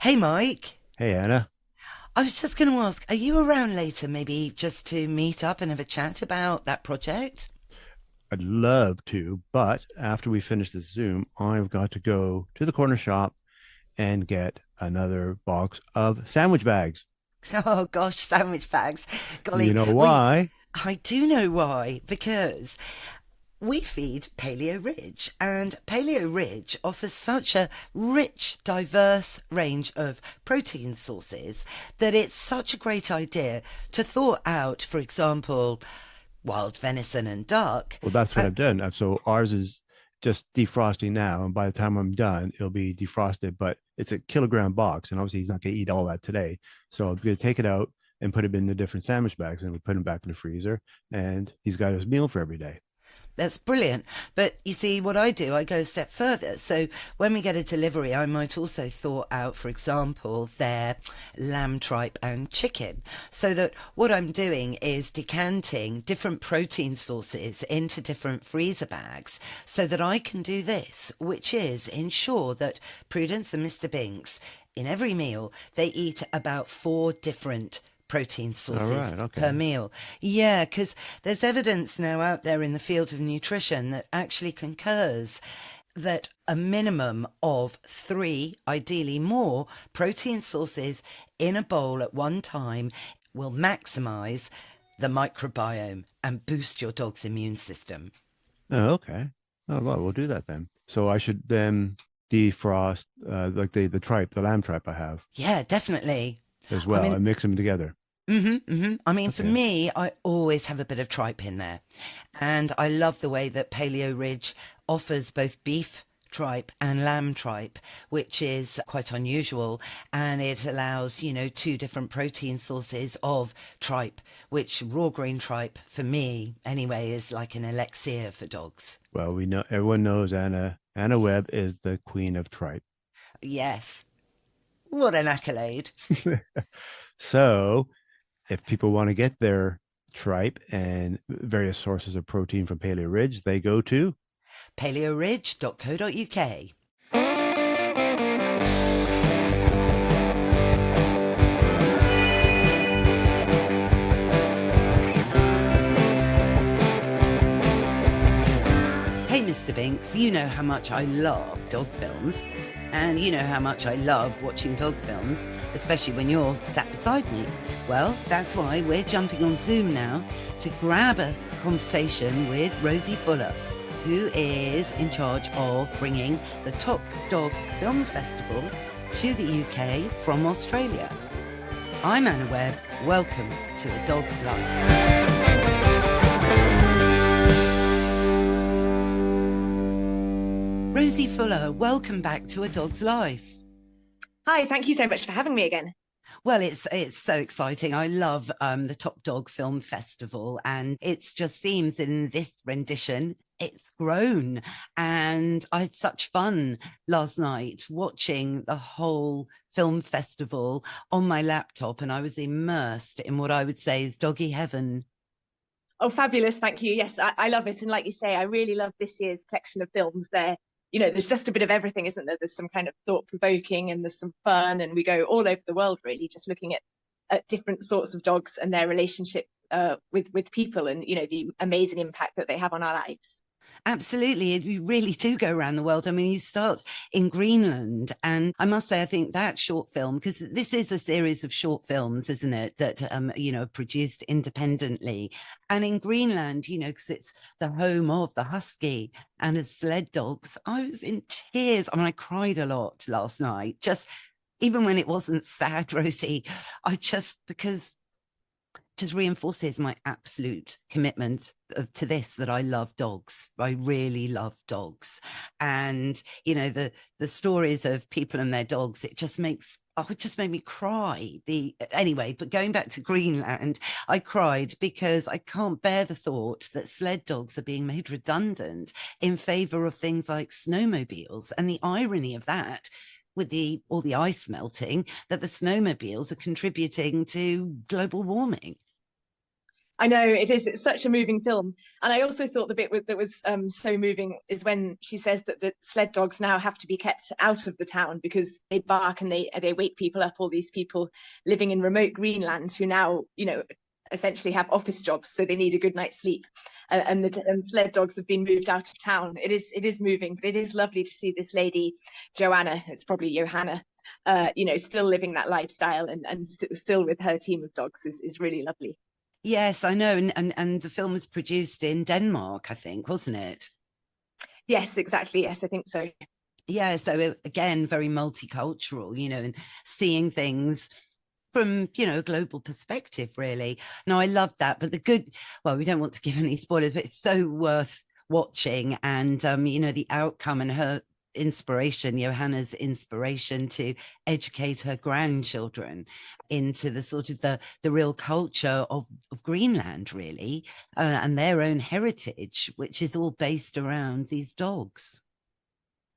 Hey, Mike. Hey Anna, I was just going to ask, are you around later, maybe just to meet up and have a chat about that project? I'd love to, but after we finish this Zoom, I've got to go to the corner shop and get another box of sandwich bags. Oh, gosh, sandwich bags. You Golly, know why? I do know why, because we feed Paleo Ridge, and Paleo Ridge offers such a rich, diverse range of protein sources that it's such a great idea to thaw out, for example, wild venison and duck. Well, that's what Uh, I've done. So ours is just defrosting now, and by the time I'm done, it'll be defrosted. But it's a kilogram box, and obviously he's not going to eat all that today. So I'm going to take it out and put it in the different sandwich bags, and we put him back in the freezer, and he's got his meal for every day. That's brilliant. But you see, what I do, I go a step further. So when we get a delivery, I might also thaw out, for example, their lamb tripe and chicken. So that what I'm doing is decanting different protein sources into different freezer bags so that I can do this, which is ensure that Prudence and Mr. Binks, in every meal, they eat about four different protein All sources right, per okay. meal. Yeah, because there's evidence now out there in the field of nutrition that actually concurs that a minimum of three, ideally more, protein sources in a bowl at one time will maximize the microbiome and boost your dog's immune system. Oh, okay. Oh, well, we'll do that then. So I should then defrost like the tripe, the lamb tripe I have Yeah, definitely. as I well, mean, and mix them together. I mean, for Okay. me, I always have a bit of tripe in there. And I love the way that Paleo Ridge offers both beef tripe and lamb tripe, which is quite unusual. And it allows, two different protein sources of tripe, which raw green tripe, for me anyway, is like an elixir for dogs. Well, we know everyone knows Anna Webb is the queen of tripe. Yes. What an accolade. So if people want to get their tripe and various sources of protein from Paleo Ridge, they go to. paleoridge.co.uk. Hey, Mr. Binks, you know how much I love dog films, and you know how much I love watching dog films, especially when you're sat beside me. Well, that's why we're jumping on Zoom now to grab a conversation with Rosie Fuller, who is in charge of bringing the Top Dog Film Festival to the UK from Australia. I'm Anna Webb. Welcome to A Dog's Life. Rosie Fuller, welcome back to A Dog's Life. Hi, thank you so much for having me again. Well, it's so exciting. I love the Top Dog Film Festival, and it just seems in this rendition it's grown. And I had such fun last night watching the whole film festival on my laptop, and I was immersed in what I would say is doggy heaven. Oh, fabulous. Thank you. Yes, I love it. And like you say, I really love this year's collection of films there. There's just a bit of everything, isn't there? There's some kind of thought provoking and there's some fun, and we go all over the world, really, just looking at different sorts of dogs and their relationship with people and, the amazing impact that they have on our lives. Absolutely. You really do go around the world. I mean, you start in Greenland. And I must say, I think that short film, because this is a series of short films, isn't it, that, produced independently. And in Greenland, because it's the home of the husky and as sled dogs, I was in tears. I mean, I cried a lot last night, just even when it wasn't sad, Rosie. Because just reinforces my absolute commitment to this, that I love dogs. I really love dogs. And, the stories of people and their dogs, it just made me cry. Anyway, but going back to Greenland, I cried because I can't bear the thought that sled dogs are being made redundant in favor of things like snowmobiles, and the irony of that with all the ice melting, that the snowmobiles are contributing to global warming. I know it is. It's such a moving film, and I also thought the bit that was so moving is when she says that the sled dogs now have to be kept out of the town because they bark and they wake people up. All these people living in remote Greenland who now, you know, essentially have office jobs, so they need a good night's sleep. And the sled dogs have been moved out of town. It is moving, but it is lovely to see this lady, Joanna. It's probably Johanna. You know, still living that lifestyle and still with her team of dogs is really lovely. Yes, I know. And the film was produced in Denmark, I think, wasn't it? Yes, exactly. Yes, I think so. Yeah, so again, very multicultural, you know, and seeing things from, you know, a global perspective, really. No, I love that. But well, we don't want to give any spoilers, but it's so worth watching. And, you know, the outcome and her inspiration, Johanna's inspiration to educate her grandchildren into the sort of the real culture of Greenland, really, and their own heritage, which is all based around these dogs.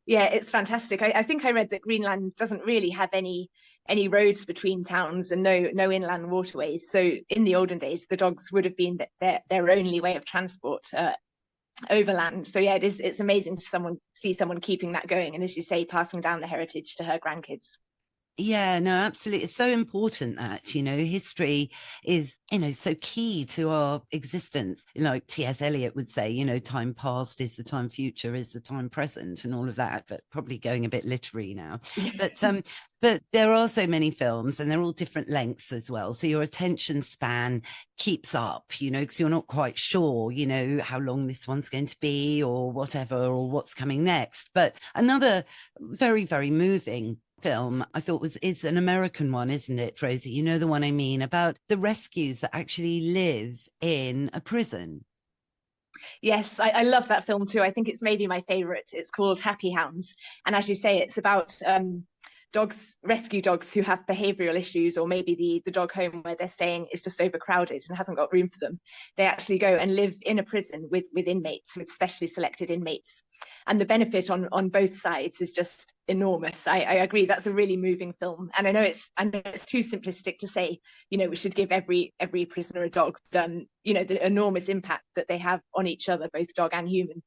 Yeah, it's fantastic. I think I read that Greenland doesn't really have any roads between towns and no inland waterways. So in the olden days, the dogs would have been their only way of transport overland. So yeah, it's amazing to see someone keeping that going, and as you say, passing down the heritage to her grandkids. Yeah, no, absolutely. It's so important that, you know, history is, you know, so key to our existence. Like T.S. Eliot would say, you know, time past is the time future is the time present and all of that, but probably going a bit literary now. But there are so many films and they're all different lengths as well. So your attention span keeps up, you know, because you're not quite sure, you know, how long this one's going to be or whatever, or what's coming next. But another very, very moving film I thought is an American one, isn't it, Rosie? You know the one I mean, about the rescues that actually live in a prison. Yes, I love that film too. I think it's maybe my favorite. It's called Happy Hounds, and as you say, it's about rescue dogs who have behavioral issues, or maybe the dog home where they're staying is just overcrowded and hasn't got room for them. They actually go and live in a prison with inmates, with specially selected inmates, and the benefit on both sides is just enormous. I agree, that's a really moving film, and I know it's too simplistic to say, you know, we should give every prisoner a dog, but you know, the enormous impact that they have on each other, both dog and human,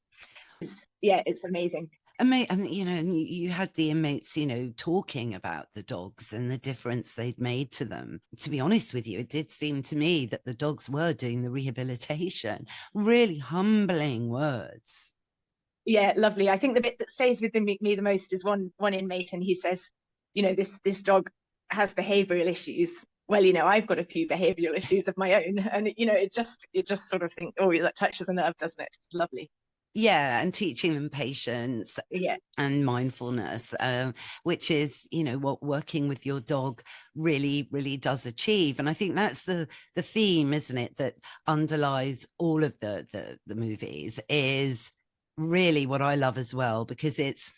yeah, it's amazing. And you know, and you had the inmates, you know, talking about the dogs and the difference they'd made to them. To be honest with you, it did seem to me that the dogs were doing the rehabilitation. Really humbling words. Yeah, lovely. I think the bit that stays with me the most is one inmate, and he says, you know, this dog has behavioural issues. Well, you know, I've got a few behavioural issues of my own, and you know, it just sort of think, oh, that touches a nerve, doesn't it? It's lovely. Yeah, and teaching them patience, Yeah, and mindfulness, which is, you know, what working with your dog really, really does achieve. And I think that's the theme, isn't it, that underlies all of the movies, is really what I love as well, because it's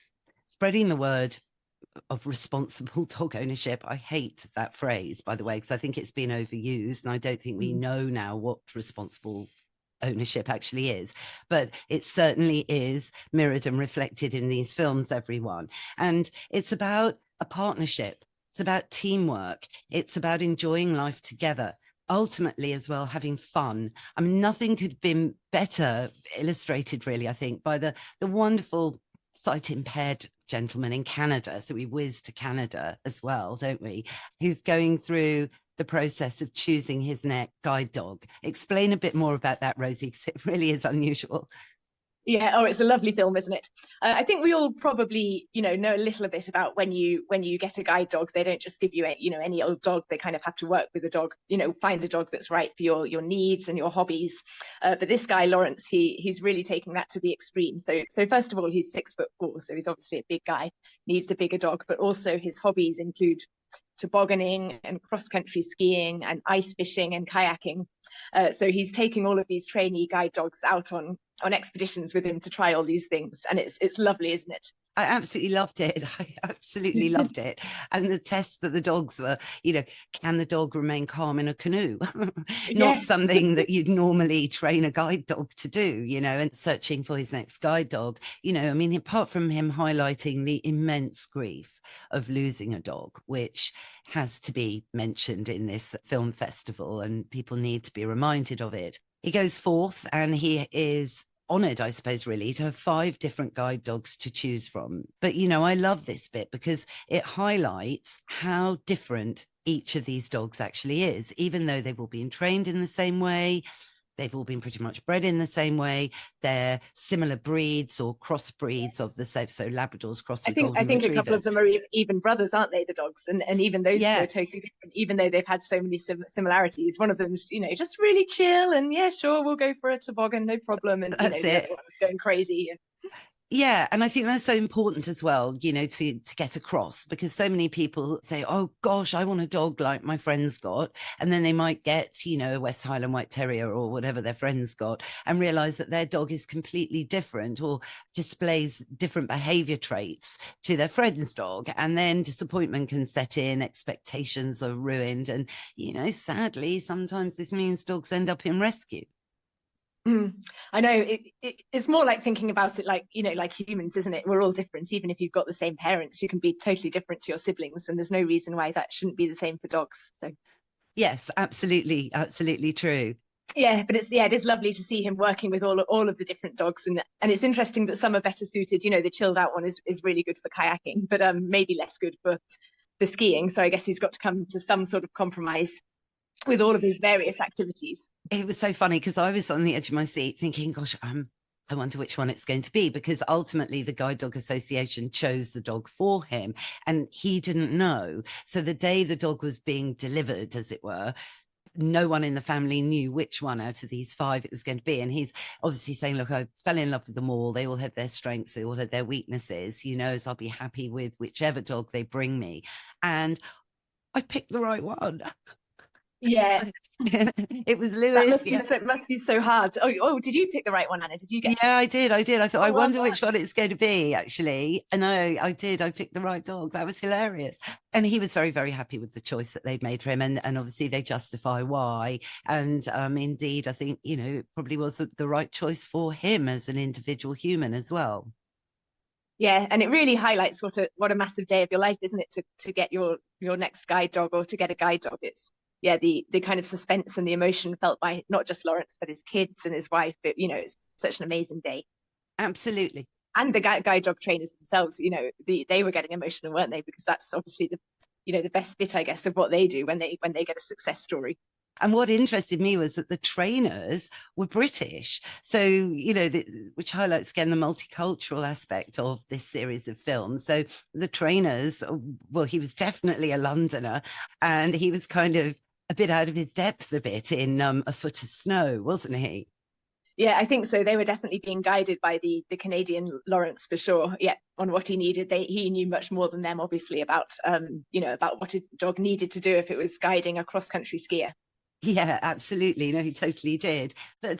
spreading the word of responsible dog ownership. I hate that phrase, by the way, because I think it's been overused, and I don't think we know now what responsible ownership actually is, but it certainly is mirrored and reflected in these films, everyone. And it's about a partnership, it's about teamwork, it's about enjoying life together, ultimately as well, having fun. I mean, nothing could have been better illustrated, really, I think, by the wonderful sight impaired gentleman in Canada. So we whiz to Canada as well, don't we? Who's going through the process of choosing his next guide dog. Explain a bit more about that, Rosie, because it really is unusual. yeah. Oh, it's a lovely film, isn't it? I think we all probably, you know a little bit about when you get a guide dog. They don't just give you any old dog. They kind of have to work with a dog, you know, find a dog that's right for your needs and your hobbies. But this guy Lawrence, he's really taking that to the extreme. So first of all, he's 6'4", so he's obviously a big guy, needs a bigger dog. But also his hobbies include tobogganing and cross-country skiing and ice fishing and kayaking. So he's taking all of these trainee guide dogs out on on expeditions with him to try all these things, and it's lovely, isn't it? I absolutely loved it. I absolutely loved it. And the tests that the dogs were, can the dog remain calm in a canoe? Not something that you'd normally train a guide dog to do, and searching for his next guide dog. I mean, apart from him highlighting the immense grief of losing a dog, which has to be mentioned in this film festival, and people need to be reminded of it. He goes forth and he is honoured, I suppose, really, to have 5 different guide dogs to choose from. But, I love this bit because it highlights how different each of these dogs actually is, even though they've all been trained in the same way. They've all been pretty much bred in the same way. They're similar breeds or crossbreeds of the same. So Labradors cross with golden retrievers. I think a couple of them are even brothers, aren't they, the dogs? And even those two are totally different, even though they've had so many similarities. One of them's, just really chill and sure, we'll go for a toboggan, no problem. And, the other one's going crazy. Yeah, and I think that's so important as well, to get across, because so many people say, oh gosh, I want a dog like my friend's got, and then they might get, a West Highland White Terrier or whatever their friends got, and realize that their dog is completely different or displays different behavior traits to their friend's dog, and then disappointment can set in, expectations are ruined, and sadly sometimes this means dogs end up in rescue. I know it's more like thinking about it like like humans, isn't it? We're all different. Even if you've got the same parents, you can be totally different to your siblings, and there's no reason why that shouldn't be the same for dogs. So yes, absolutely true. Yeah, but it is lovely to see him working with all of the different dogs, and it's interesting that some are better suited. The chilled out one is really good for kayaking, but maybe less good for skiing. So I guess he's got to come to some sort of compromise with all of his various activities. It was so funny because I was on the edge of my seat thinking, gosh, I wonder which one it's going to be, because ultimately the Guide Dog Association chose the dog for him and he didn't know. So the day the dog was being delivered, as it were, no one in the family knew which one out of these 5 it was going to be. And he's obviously saying, look, I fell in love with them all. They all had their strengths. They all had their weaknesses, so I'll be happy with whichever dog they bring me. And I picked the right one. Yeah. It was Lewis. It must be so hard. Oh, did you pick the right one, Anna? Did you get Yeah, I did. I thought, I wonder which one it's going to be, actually. And I did. I picked the right dog. That was hilarious. And he was very, very happy with the choice that they'd made for him. And obviously they justify why. And indeed, I think, it probably was the right choice for him as an individual human as well. Yeah, and it really highlights what a massive day of your life, isn't it, to get your next guide dog or to get a guide dog. It's the kind of suspense and the emotion felt by not just Lawrence, but his kids and his wife. It's such an amazing day. Absolutely. And the guide dog trainers themselves, they were getting emotional, weren't they? Because that's obviously the best bit, I guess, of what they do when they get a success story. And what interested me was that the trainers were British. So, which highlights again the multicultural aspect of this series of films. So the trainers, well, he was definitely a Londoner and he was kind of a bit out of his depth a bit in A Foot of Snow, wasn't he? Yeah, I think so. They were definitely being guided by the Canadian Lawrence for sure. Yeah, on what he needed. He knew much more than them, obviously, about about what a dog needed to do if it was guiding a cross-country skier. Yeah, absolutely. No, he totally did. But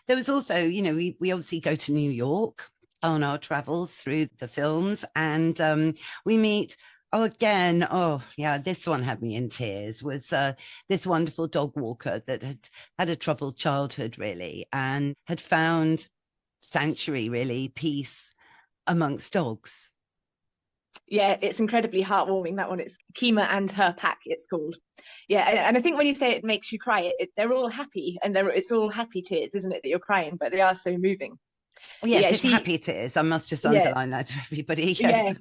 there was also, we obviously go to New York on our travels through the films, and we meet. This one had me in tears, was this wonderful dog walker that had a troubled childhood, really, and had found sanctuary, really, peace amongst dogs. Yeah, it's incredibly heartwarming, that one. It's Kima and Her Pack, it's called. Yeah, and I think when you say it makes you cry, they're all happy, and it's all happy tears, isn't it, that you're crying, but they are so moving. Yes, it's happy tears. I must just underline that to everybody. Yes.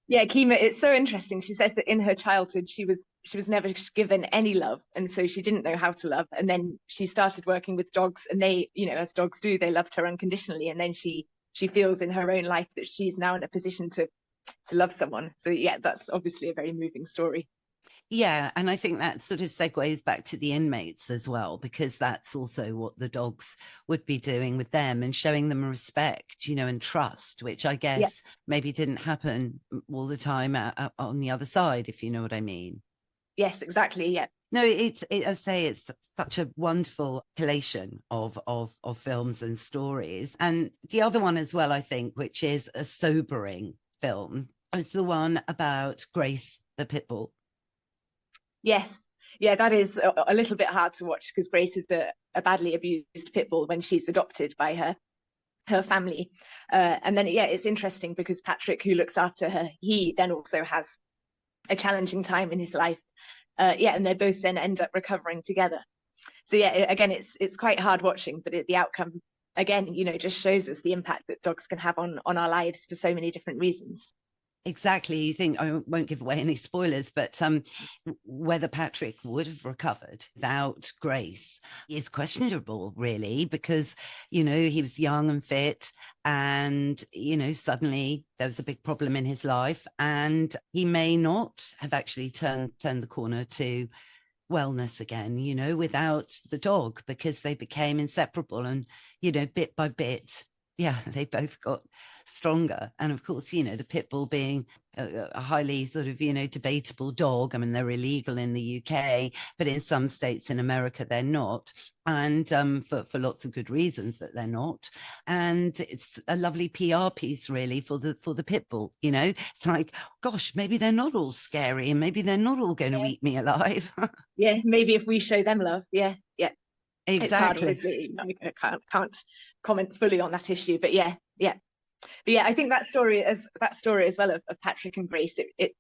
Yeah, Kima, it's so interesting. She says that in her childhood, she was never given any love, and so she didn't know how to love. And then she started working with dogs, and they, as dogs do, they loved her unconditionally. And then she feels in her own life that she's now in a position to love someone. So yeah, that's obviously a very moving story. Yeah, and I think that sort of segues back to the inmates as well, because that's also what the dogs would be doing with them and showing them respect, and trust, which I guess maybe didn't happen all the time on the other side, if you know what I mean. Yes, exactly. Yeah, No, I say it's such a wonderful collation of films and stories. And the other one as well, I think, which is a sobering film, is the one about Grace the pit bull. Yes. Yeah, that is a little bit hard to watch because Grace is a badly abused pit bull when she's adopted by her family. And then, yeah, it's interesting because Patrick, who looks after her, he then also has a challenging time in his life. Yeah, and they both then end up recovering together. So yeah, again, it's quite hard watching, but the outcome, again, just shows us the impact that dogs can have on our lives for so many different reasons. Exactly. You think, I won't give away any spoilers, but whether Patrick would have recovered without Grace is questionable, really, because, he was young and fit and, suddenly there was a big problem in his life and he may not have actually turned the corner to wellness again, without the dog, because they became inseparable and, bit by bit, yeah, they both got stronger. And of course, the pit bull being a highly sort of, debatable dog. I mean, they're illegal in the UK, but in some states in America, they're not. And for lots of good reasons that they're not. And it's a lovely PR piece, really, for the pit bull. It's like, gosh, maybe they're not all scary and maybe they're not all going to eat me alive. Yeah, maybe if we show them love. Yeah. Exactly. It's hard, obviously. I can't comment fully on that issue, but yeah. But yeah, I think that story as well of Patrick and Grace, it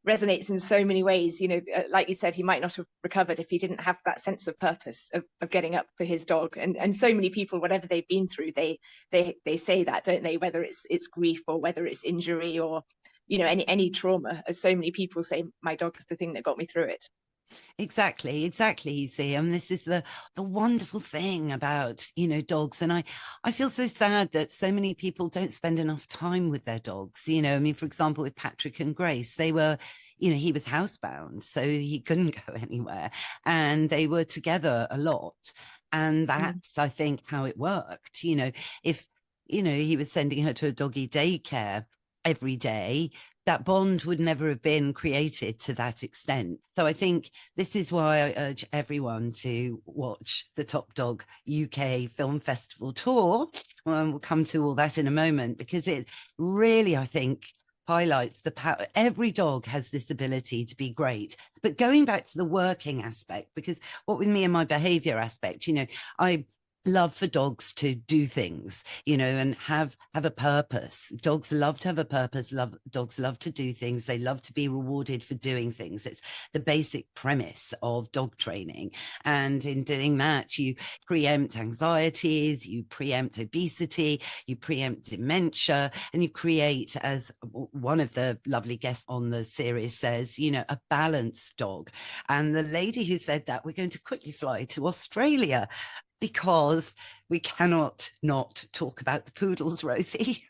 resonates in so many ways. Like you said, he might not have recovered if he didn't have that sense of purpose of getting up for his dog. And so many people, whatever they've been through, they say that, don't they? Whether it's grief or whether it's injury or any trauma, as so many people say, my dog is the thing that got me through it. Exactly. You see, and this is the wonderful thing about dogs, and I feel so sad that so many people don't spend enough time with their dogs. I mean, for example, with Patrick and Grace, they were, he was housebound, so he couldn't go anywhere, and they were together a lot, and that's I think how it worked. If he was sending her to a doggy daycare every day, that bond would never have been created to that extent. So I think this is why I urge everyone to watch the Top Dog UK Film Festival tour. We'll come to all that in a moment, because it really, I think, highlights the power. Every dog has this ability to be great. But going back to the working aspect, because what with me and my behavior aspect, I love for dogs to do things, and have a purpose. Dogs love to have a purpose. Dogs love to do things. They love to be rewarded for doing things. It's the basic premise of dog training. And in doing that, you preempt anxieties, you preempt obesity, you preempt dementia, and you create, as one of the lovely guests on the series says, a balanced dog. And the lady who said that, we're going to quickly fly to Australia, because we cannot not talk about the poodles, Rosie.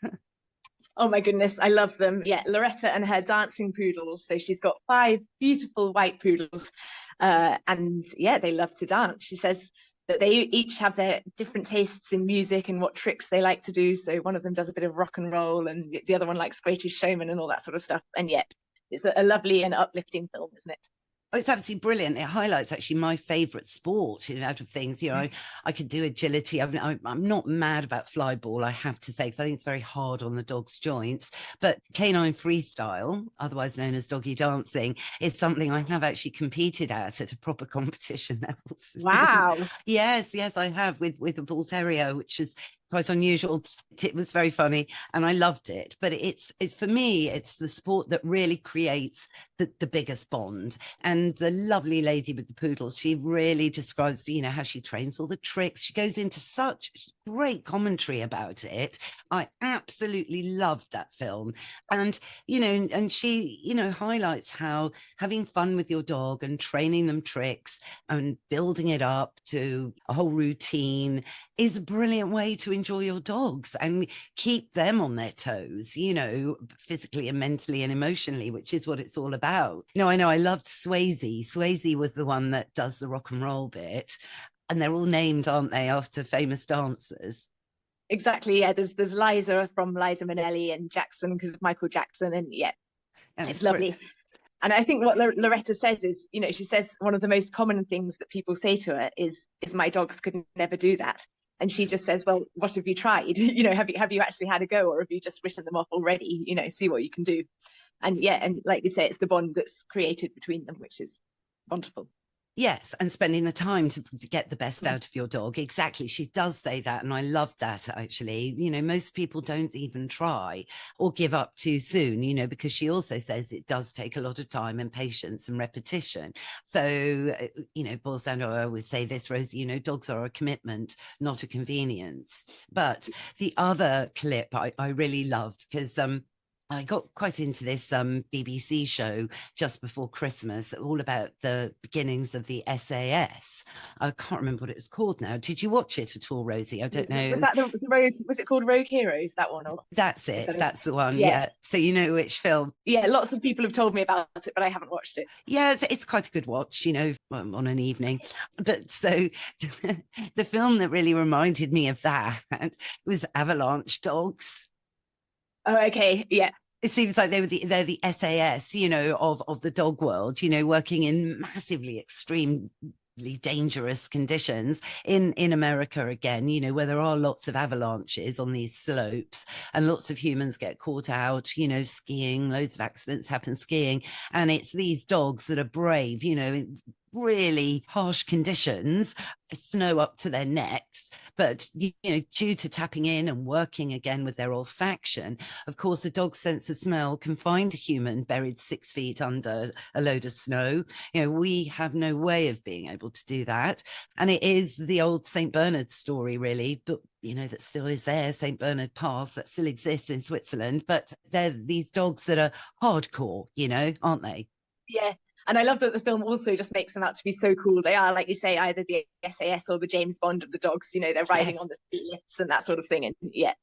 Oh my goodness, I love them. Yeah, Loretta and her dancing poodles. So she's got 5 beautiful white poodles, and yeah, they love to dance. She says that they each have their different tastes in music and what tricks they like to do. So one of them does a bit of rock and roll, and the other one likes Greatest Showman and all that sort of stuff. And yet, it's a lovely and uplifting film, isn't it? Oh, it's absolutely brilliant. It highlights actually my favorite sport, out of things. I could do agility. I'm not mad about flyball, I have to say, because I think it's very hard on the dog's joints. But canine freestyle, otherwise known as doggy dancing, is something I have actually competed at a proper competition levels. Wow. Yes, I have with a bull terrier, which is quite unusual. It was very funny and I loved it. But it's for me, it's the sport that really creates the biggest bond. And the lovely lady with the poodles, she really describes, how she trains all the tricks. She goes into such great commentary about it. I absolutely loved that film. And, and she, highlights how having fun with your dog and training them tricks and building it up to a whole routine is a brilliant way to enjoy your dogs and keep them on their toes, physically and mentally and emotionally, which is what it's all about. I know I loved Swayze. Swayze was the one that does the rock and roll bit. And they're all named, aren't they, after famous dancers? Exactly. Yeah. There's Liza from Liza Minnelli, and Jackson because of Michael Jackson. And yeah, it's lovely. And I think what Loretta says is, you know, she says one of the most common things that people say to her is my dogs could never do that. And she just says, well, what have you tried? You know, have you actually had a go, or have you just written them off already? You know, see what you can do. And yeah, and like you say, it's the bond that's created between them, which is wonderful. Yes, and spending the time to get the best out of your dog. Exactly. She does say that. And I love that, actually. You know, most people don't even try or give up too soon, you know, because she also says it does take a lot of time and patience and repetition. So, you know, boils down to, I always say this, Rosie, you know, dogs are a commitment, not a convenience. But the other clip I really loved, because I got quite into this BBC show just before Christmas, all about the beginnings of the SAS. I can't remember what it was called now. Did you watch it at all, Rosie? I don't know. Was that the Rogue? Was it called Rogue Heroes? That one? Or that's it. That's the one. Yeah. Yeah. So you know which film? Yeah. Lots of people have told me about it, but I haven't watched it. Yeah, it's quite a good watch, you know, on an evening. But so the film that really reminded me of that was Avalanche Dogs. Oh, okay. Yeah. It seems like they're the SAS, you know, of the dog world, you know, working in massively extremely dangerous conditions in America again, you know, where there are lots of avalanches on these slopes and lots of humans get caught out, you know, skiing. Loads of accidents happen skiing, and it's these dogs that are brave, you know, really harsh conditions, snow up to their necks, but you know, due to tapping in and working again with their olfaction, of course a dog's sense of smell can find a human buried 6 feet under a load of snow. You know, we have no way of being able to do that, and it is the old St. Bernard story, really, but you know, that still is there, St. Bernard Pass, that still exists in Switzerland, but they're these dogs that are hardcore, you know, aren't they? Yeah. And I love that the film also just makes them out to be so cool. They are, like you say, either the SAS or the James Bond of the dogs. You know, they're riding on the ski lifts and that sort of thing. And yeah,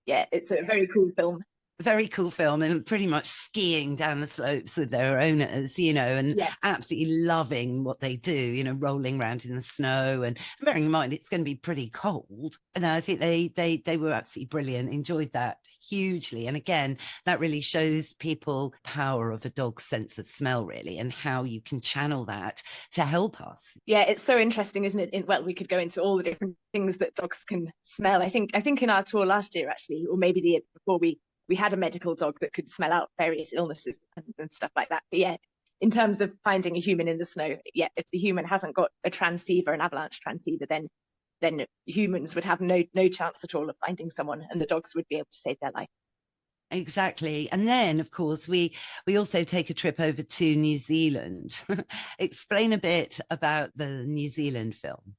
it's a very cool film. Very cool film, and pretty much skiing down the slopes with their owners, you know, and absolutely loving what they do, you know, rolling around in the snow, and bearing in mind it's going to be pretty cold. And I think they were absolutely brilliant. Enjoyed that hugely. And again, that really shows people power of a dog's sense of smell, really, and how you can channel that to help us. Yeah, it's so interesting, isn't it? Well, we could go into all the different things that dogs can smell. I think in our tour last year, actually, or maybe the year before, we had a medical dog that could smell out various illnesses and stuff like that. But yeah, in terms of finding a human in the snow, yeah, if the human hasn't got a transceiver, an avalanche transceiver, then humans would have no chance at all of finding someone, and the dogs would be able to save their life. Exactly. And then, of course, we also take a trip over to New Zealand. Explain a bit about the New Zealand film.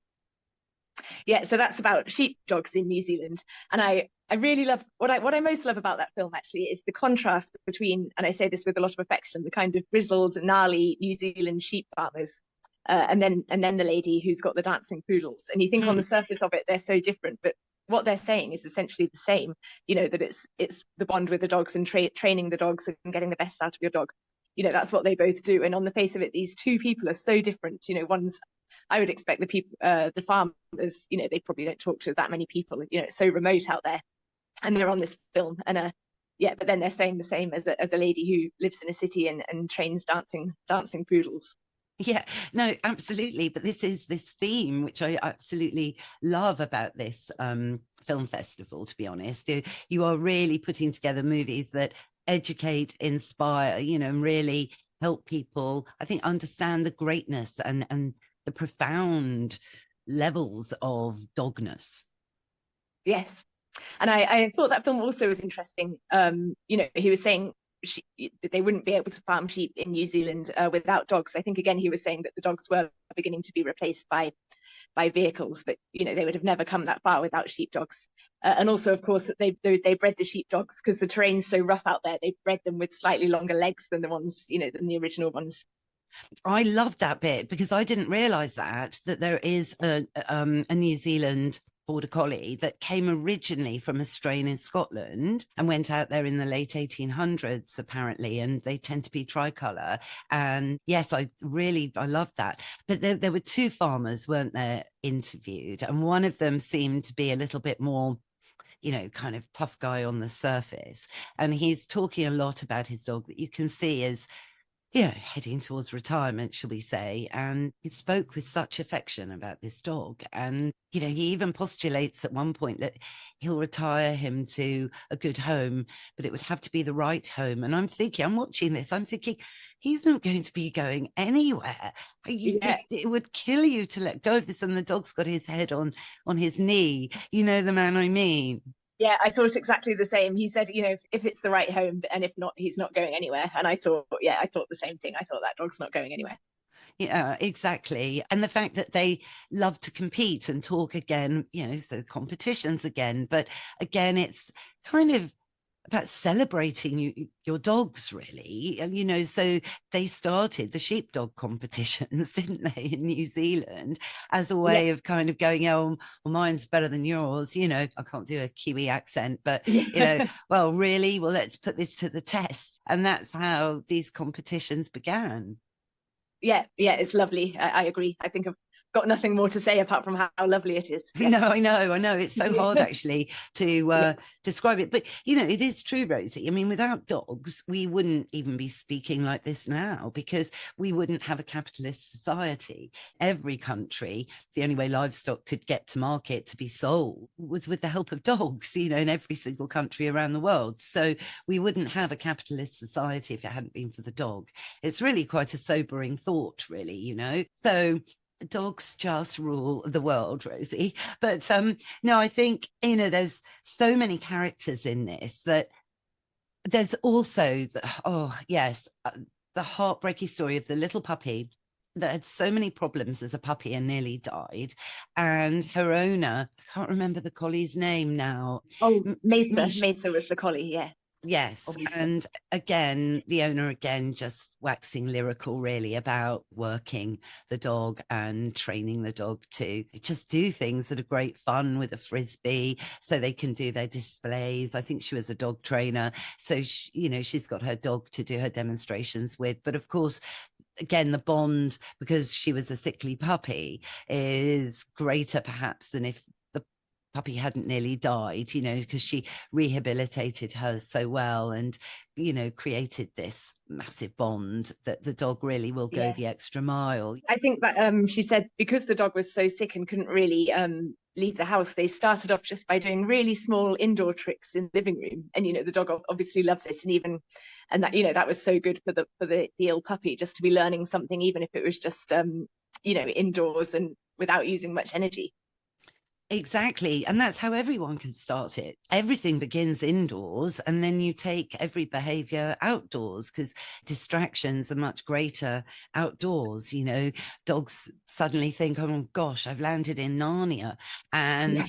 Yeah, so that's about sheepdogs in New Zealand, and I really love what I most love about that film, actually, is the contrast between, and I say this with a lot of affection, the kind of grizzled, gnarly New Zealand sheep farmers, and then the lady who's got the dancing poodles. And you think on the surface of it they're so different, but what they're saying is essentially the same. You know, that it's the bond with the dogs and training the dogs and getting the best out of your dog. You know, that's what they both do. And on the face of it, these two people are so different. You know, one's, I would expect the people, the farmers, you know, they probably don't talk to that many people. You know, it's so remote out there, and they're on this film, and but then they're saying the same as a lady who lives in a city and trains dancing poodles. Yeah, no, absolutely. But this is this theme, which I absolutely love about this film festival, to be honest. You are really putting together movies that educate, inspire, you know, and really help people, I think, understand the greatness and the profound levels of dogness. Yes. And I thought that film also was interesting. You know, he was saying they wouldn't be able to farm sheep in New Zealand without dogs. I think, again, he was saying that the dogs were beginning to be replaced by vehicles, but, you know, they would have never come that far without sheepdogs. And also, of course, that they bred the sheepdogs because the terrain's so rough out there. They bred them with slightly longer legs than the ones, you know, than the original ones. I love that bit because I didn't realize that there is a New Zealand Border Collie that came originally from a strain in Scotland and went out there in the late 1800s, apparently, and they tend to be tricolour. And yes, I love that. But there were two farmers, weren't there, interviewed, and one of them seemed to be a little bit more, you know, kind of tough guy on the surface. And he's talking a lot about his dog that you can see is heading towards retirement, shall we say, and he spoke with such affection about this dog. And, he even postulates at one point that he'll retire him to a good home, but it would have to be the right home. And I'm watching this, I'm thinking, he's not going to be going anywhere. It would kill you to let go of this. And the dog's got his head on his knee. You know the man I mean? Yeah, I thought exactly the same. He said, if it's the right home, and if not, he's not going anywhere. And I thought the same thing. I thought that dog's not going anywhere. Yeah, exactly. And the fact that they love to compete and talk again, so competitions again. But again, it's kind of about celebrating your dogs, really. And, so they started the sheepdog competitions, didn't they, in New Zealand, as a way of kind of going, oh, well, mine's better than yours. I can't do a Kiwi accent, but, well, really, well, let's put this to the test. And that's how these competitions began. Yeah, it's lovely. I agree. I think I've got nothing more to say apart from how lovely it is. Yeah. No, I know. It's so hard actually to describe it. But, it is true, Rosie. I mean, without dogs, we wouldn't even be speaking like this now, because we wouldn't have a capitalist society. Every country, the only way livestock could get to market to be sold was with the help of dogs, in every single country around the world. So we wouldn't have a capitalist society if it hadn't been for the dog. It's really quite a sobering thought, really. So dogs just rule the world, Rosie. But no, I think, there's so many characters in this that there's also, the heartbreaking story of the little puppy that had so many problems as a puppy and nearly died. And her owner, I can't remember the collie's name now. Oh, Mesa was the collie, yeah. Yes. Obviously. And again, the owner just waxing lyrical really about working the dog and training the dog to just do things that are great fun with a frisbee so they can do their displays. I think she was a dog trainer. So, she's got her dog to do her demonstrations with. But of course, again, the bond, because she was a sickly puppy, is greater perhaps than if puppy hadn't nearly died, because she rehabilitated her so well and, created this massive bond that the dog really will go the extra mile. I think that she said because the dog was so sick and couldn't really leave the house, they started off just by doing really small indoor tricks in the living room. And, the dog obviously loved it. And that, that was so good for the ill puppy, just to be learning something, even if it was just, indoors and without using much energy. Exactly. And that's how everyone can start it. Everything begins indoors, and then you take every behavior outdoors, because distractions are much greater outdoors. Dogs suddenly think, oh gosh, I've landed in Narnia, and,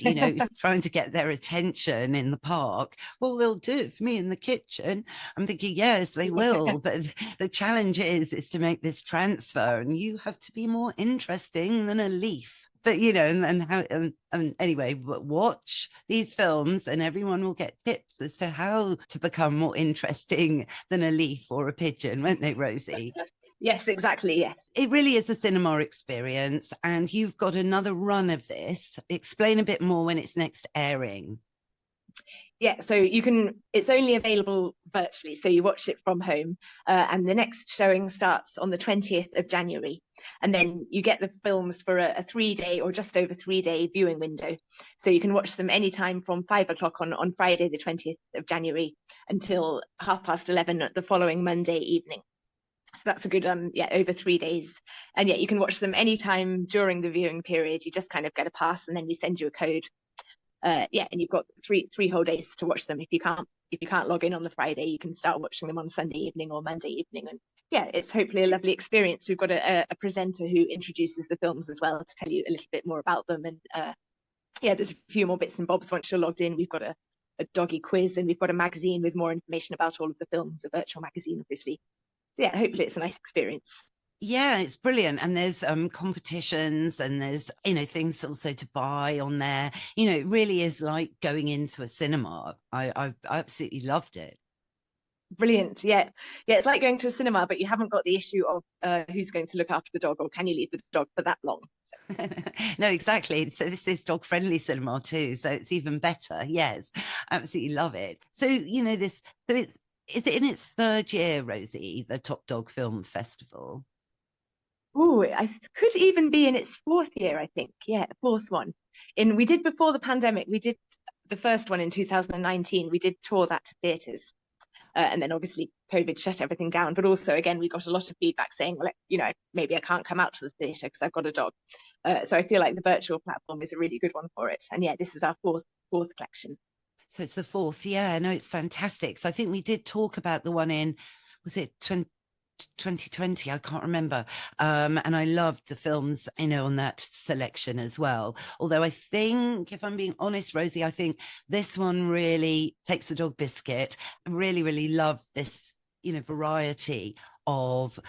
trying to get their attention in the park. Well, they'll do it for me in the kitchen. I'm thinking, yes, they will. But the challenge is to make this transfer, and you have to be more interesting than a leaf. But, anyway, watch these films and everyone will get tips as to how to become more interesting than a leaf or a pigeon, won't they, Rosie? Yes, exactly. Yes. It really is a cinema experience. And you've got another run of this. Explain a bit more when it's next airing. Yeah, so it's only available virtually, so you watch it from home, and the next showing starts on the 20th of January, and then you get the films for a 3-day or just over 3-day viewing window, so you can watch them anytime from 5:00 on Friday the 20th of January until 11:30 the following Monday evening. So that's a good over 3 days, and you can watch them anytime during the viewing period. You just kind of get a pass, and then we send you a code. And you've got three whole days to watch them. If you can't log in on the Friday, you can start watching them on Sunday evening or Monday evening. And it's hopefully a lovely experience. We've got a presenter who introduces the films as well to tell you a little bit more about them. And there's a few more bits and bobs once you're logged in. We've got a doggy quiz, and we've got a magazine with more information about all of the films, a virtual magazine, obviously. So hopefully it's a nice experience. Yeah, it's brilliant. And there's competitions, and there's, things also to buy on there. It really is like going into a cinema. I absolutely loved it. Brilliant. Yeah, it's like going to a cinema, but you haven't got the issue of who's going to look after the dog, or can you leave the dog for that long? So. No, exactly. So this is dog friendly cinema too, so it's even better. Yes, absolutely love it. So it's Is it in its third year, Rosie, the Top Dog Film Festival? Oh, I could even be in its fourth year, I think. Yeah, fourth one. We did before the pandemic, we did the first one in 2019. We did tour that to theatres. And then obviously COVID shut everything down. But also, again, we got a lot of feedback saying, well, maybe I can't come out to the theatre because I've got a dog. So I feel like the virtual platform is a really good one for it. And yeah, this is our fourth collection. So it's the fourth. Yeah, no, it's fantastic. So I think we did talk about the one in, was it 2020? I can't remember. And I loved the films, on that selection as well. Although I think, if I'm being honest, Rosie, I think this one really takes the dog biscuit. I really, really love this, variety of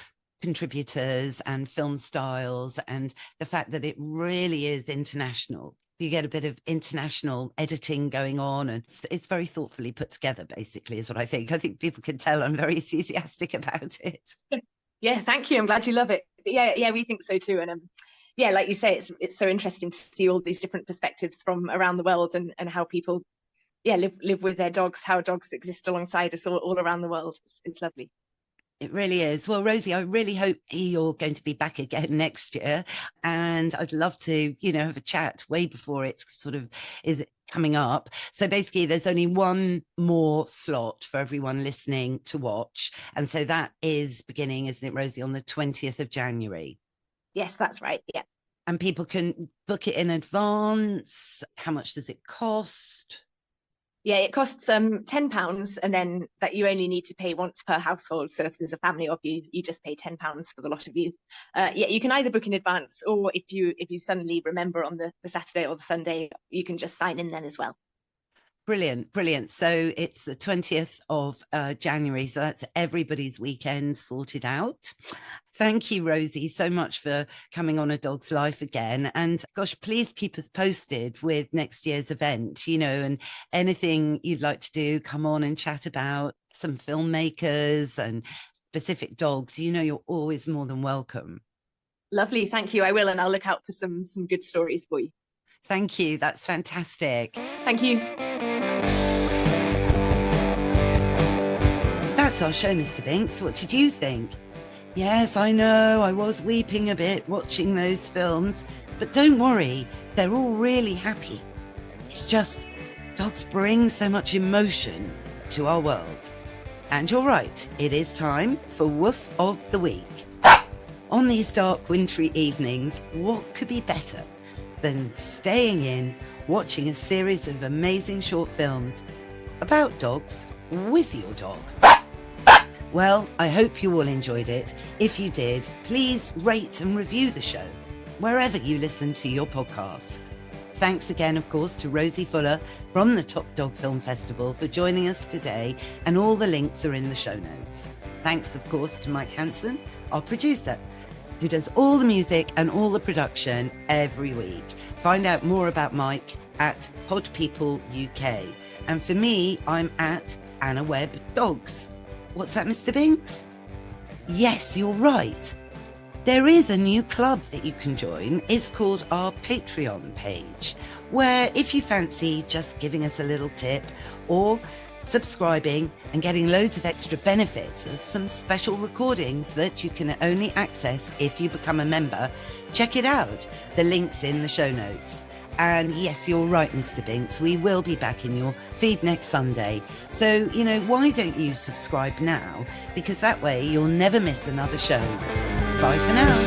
contributors and film styles, and the fact that it really is international. You get a bit of international editing going on, and it's very thoughtfully put together, basically, is what I think. I think people can tell I'm very enthusiastic about it. Yeah, thank you. I'm glad you love it. But yeah, we think so too. And yeah, like you say, it's so interesting to see all these different perspectives from around the world, and how people live with their dogs, how dogs exist alongside us all around the world. It's lovely. It really is. Well, Rosie, I really hope you're going to be back again next year. And I'd love to, have a chat way before it sort of is coming up. So basically, there's only one more slot for everyone listening to watch. And so that is beginning, isn't it, Rosie, on the 20th of January? Yes, that's right. Yeah. And people can book it in advance. How much does it cost? Yeah, it costs £10, and then that you only need to pay once per household. So if there's a family of you, you just pay £10 for the lot of you. You can either book in advance, or if you suddenly remember on the Saturday or the Sunday, you can just sign in then as well. Brilliant. So it's the 20th of January. So that's everybody's weekend sorted out. Thank you, Rosie, so much for coming on A Dog's Life again. And gosh, please keep us posted with next year's event, and anything you'd like to do, come on and chat about some filmmakers and specific dogs. You're always more than welcome. Lovely. Thank you. I will. And I'll look out for some good stories for you. Thank you. That's fantastic. Thank you. That's our show, Mr. Binks. What did you think? Yes, I know, I was weeping a bit watching those films, but don't worry, they're all really happy. It's just dogs bring so much emotion to our world. And you're right, it is time for Woof of the Week. On these dark wintry evenings, what could be better than staying in, watching a series of amazing short films about dogs with your dog? Well, I hope you all enjoyed it. If you did, please rate and review the show wherever you listen to your podcasts. Thanks again, of course, to Rosie Fuller from the Top Dog Film Festival for joining us today, and all the links are in the show notes. Thanks, of course, to Mike Hansen, our producer, who does all the music and all the production every week. Find out more about Mike at Pod People UK. And for me, I'm at Anna Webb Dogs. What's that, Mr. Binks? Yes, you're right. There is a new club that you can join. It's called our Patreon page, where if you fancy just giving us a little tip or subscribing and getting loads of extra benefits of some special recordings that you can only access if you become a member, check it out. The link's in the show notes. And yes, you're right, Mr. Binks, we will be back in your feed next Sunday. So, why don't you subscribe now? Because that way you'll never miss another show. Bye for now.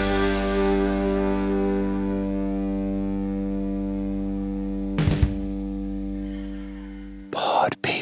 Pod People.